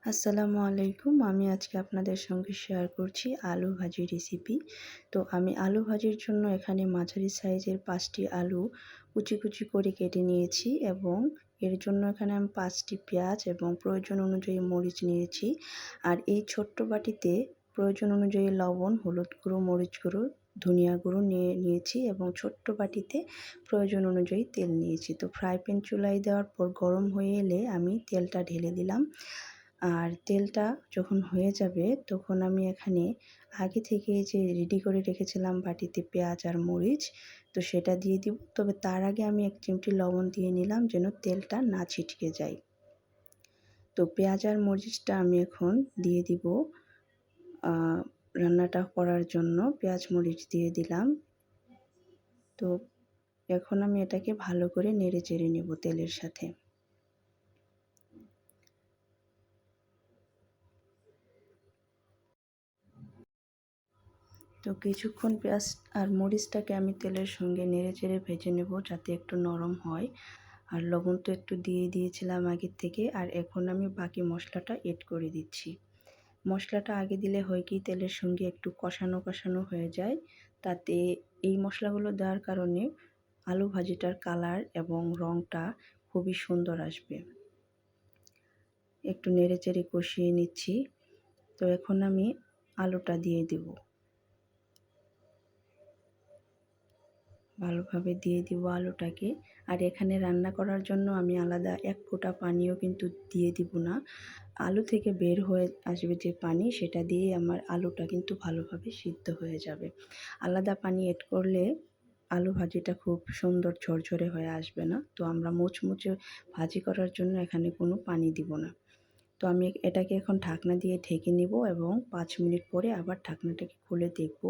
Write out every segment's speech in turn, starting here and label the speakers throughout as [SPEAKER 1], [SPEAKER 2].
[SPEAKER 1] আসসালামু আলাইকুম। আমি আজকে আপনাদের সঙ্গে শেয়ার করছি আলু ভাজি রেসিপি। তো আমি আলু ভাজির জন্য এখানে মাঝারি সাইজের 5টি আলু কুচি কুচি করে কেটে নিয়েছি এবং এর জন্য এখানে আমি 5টি পেঁয়াজ এবং প্রয়োজন অনুযায়ী মরিচ নিয়েছি। আর এই ছোট্ট বাটিতে প্রয়োজন অনুযায়ী লবণ, হলুদ গুঁড়ো, মরিচ গুঁড়ো, ধনিয়া গুঁড়ো নিয়েছি এবং ছোট্ট বাটিতে প্রয়োজন অনুযায়ী তেল নিয়েছি। তো ফ্রাই প্যান চুলায় দেওয়ার পর গরম হয়ে এলে আমি তেলটা ঢেলে দিলাম। আর তেলটা যখন হয়ে যাবে তখন আমি এখানে আগে থেকে যে রেডি করে রেখেছিলাম বাটিতে পেঁয়াজ আর মরিচ, তো সেটা দিয়ে দিব। তবে তার আগে আমি 1 চিমটি লবণ দিয়ে নিলাম যেন তেলটা না ছিটকে যায়। তো পেঁয়াজ আর মরিচটা আমি এখন দিয়ে দিব রান্নাটা করার জন্য। পেঁয়াজ মরিচ দিয়ে দিলাম। তো এখন আমি এটাকে ভালো করে নেড়ে চেড়ে নেব তেলের সাথে। তো কিছুক্ষণ পেঁয়াজ আর মরিচটাকে আমি তেলের সঙ্গে নেড়ে চেড়ে ভেজে নেব যাতে একটু নরম হয়। আর লবণ তো একটু দিয়ে দিয়েছিলাম আগের থেকে। আর এখন আমি বাকি মশলাটা এড করে দিচ্ছি। মশলাটা আগে দিলে হয় কি তেলের সঙ্গে একটু কষানো কষানো হয়ে যায়, তাতে এই মশলাগুলো দেওয়ার কারণে আলু ভাজিটার কালার এবং রঙটা খুবই সুন্দর আসবে। একটু নেড়ে চেড়ে কষিয়ে নিচ্ছি। তো এখন আমি আলুটা দিয়ে দেব, ভালোভাবে দিয়ে দিব আলুটাকে। আর এখানে রান্না করার জন্য আমি আলাদা এক ফোঁটা পানিও কিন্তু দিয়ে দিব না। আলু থেকে বের হয়ে আসবে যে পানি, সেটা দিয়ে আমার আলুটা কিন্তু ভালোভাবে সিদ্ধ হয়ে যাবে। আলাদা পানি এড করলে আলু ভাজিটা খুব সুন্দর ঝরঝরে হয়ে আসবে না। তো আমরা মুচমুচে ভাজি করার জন্য এখানে কোনো পানি দিব না। তো আমি এটাকে এখন ঢাকনা দিয়ে ঢেকে নিব এবং 5 মিনিট পরে আবার ঢাকনাটাকে খুলে দেখব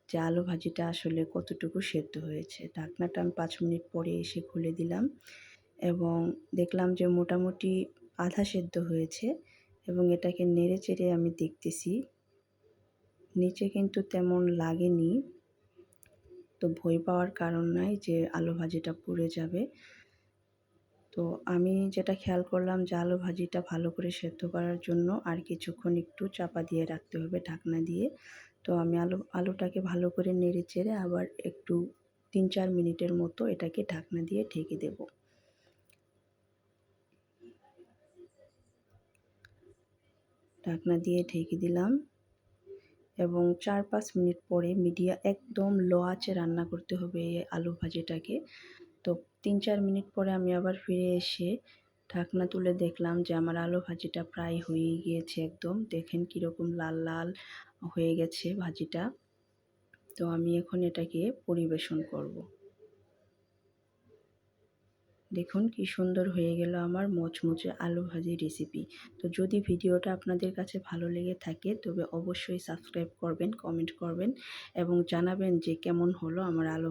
[SPEAKER 1] যে আলু ভাজিটা আসলে কতটুকু সেদ্ধ হয়েছে। ঢাকনাটা আমি 5 মিনিট পরে এসে খুলে দিলাম এবং দেখলাম যে মোটামুটি আধা সেদ্ধ হয়েছে এবং এটাকে নেড়ে চেড়ে আমি দেখতেছি। নিচে কিন্তু তেমন লাগেনি, তো ভয় পাওয়ার কারণ নাই যে আলু ভাজিটা পুড়ে যাবে। তো আমি যেটা খেয়াল করলাম যে আলু ভাজিটা ভালো করে সেদ্ধ করার জন্য আর কিছুক্ষণ একটু চাপা দিয়ে রাখতে হবে ঢাকনা দিয়ে। তো আমি আলুটাকে ভালো করে নেড়ে চেড়ে আবার একটু 3-4 মিনিটের মতো এটাকে ঢাকনা দিয়ে ঢেকে দেব। ঢাকনা দিয়ে ঢেকে দিলাম এবং 4-5 মিনিট পরে একদম লো আঁচে রান্না করতে হবে এই আলু ভাজিটাকে। তো 3-4 মিনিট পরে আমি আবার ফিরে এসে ঢাকনা তুলে দেখলাম যে আমার আলু ভাজিটা প্রায় হয়ে গিয়েছে একদম। দেখেন কীরকম লাল লাল হয়ে গেছে ভাজিটা। তো আমি এখন এটাকে পরিবেশন করব। দেখুন কি সুন্দর হয়ে গেল আমার মচমচে আলু ভাজি রেসিপি। তো যদি ভিডিওটা আপনাদের কাছে ভালো লেগে থাকে তবে অবশ্যই সাবস্ক্রাইব করবেন, কমেন্ট করবেন এবং জানাবেন যে কেমন হলো আমার আলু